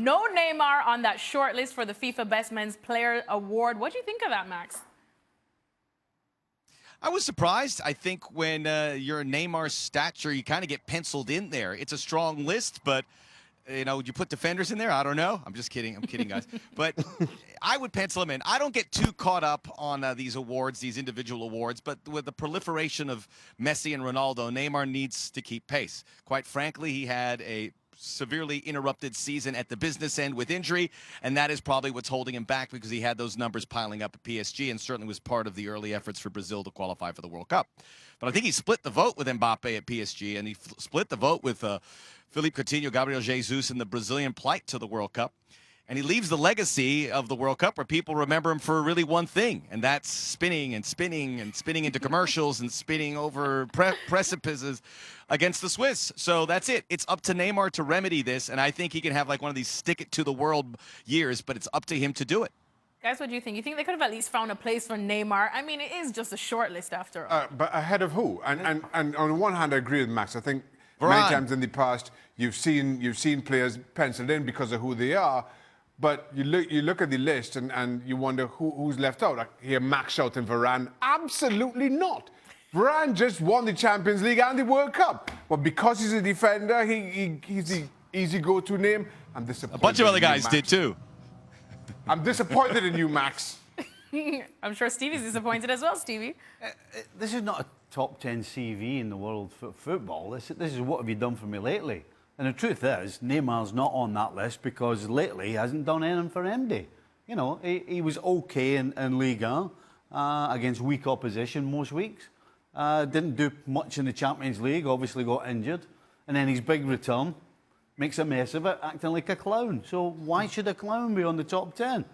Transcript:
No Neymar on that short list for the FIFA Best Men's Player Award. What do you think of that, Max? I was surprised. I think when you're Neymar's stature, you kind of get penciled in there. It's a strong list, but would you put defenders in there? I don't know. I'm just kidding. I'm kidding, guys. But I would pencil him in. I don't get too caught up on these awards, these individual awards, but with the proliferation of Messi and Ronaldo, Neymar needs to keep pace. Quite frankly, he had a severely interrupted season at the business end with injury, and that is probably what's holding him back because he had those numbers piling up at PSG and certainly was part of the early efforts for Brazil to qualify for the World Cup. But I think he split the vote with Mbappe at PSG, and he split the vote with Philippe Coutinho, Gabriel Jesus, and the Brazilian plight to the World Cup. And he leaves the legacy of the World Cup where people remember him for really one thing, and that's spinning and spinning and spinning into commercials and spinning over precipices against the Swiss. So that's it. It's up to Neymar to remedy this, and I think he can have like one of these stick-it-to-the-world years, but it's up to him to do it. Guys, what do you think? You think they could have at least found a place for Neymar? I mean, it is just a short list after all. But ahead of who? And on the one hand, I agree with Max. I think Varane. Many times in the past, you've seen players penciled in because of who they are. But you look at the list and you wonder who's left out. I hear Max shouting Varane. Absolutely not. Varane just won the Champions League and the World Cup. But because he's a defender, he's the easy go-to name. I'm disappointed. A bunch of other guys did too. I'm disappointed in you, Max. I'm sure Stevie's disappointed as well, Stevie. This is not a top 10 CV in the world for football. This is what have you done for me lately? And the truth is, Neymar's not on that list because lately he hasn't done anything for MD. You know, he was okay in Liga against weak opposition most weeks. Didn't do much in the Champions League, obviously got injured. And then his big return makes a mess of it, acting like a clown. So why should a clown be on the top 10?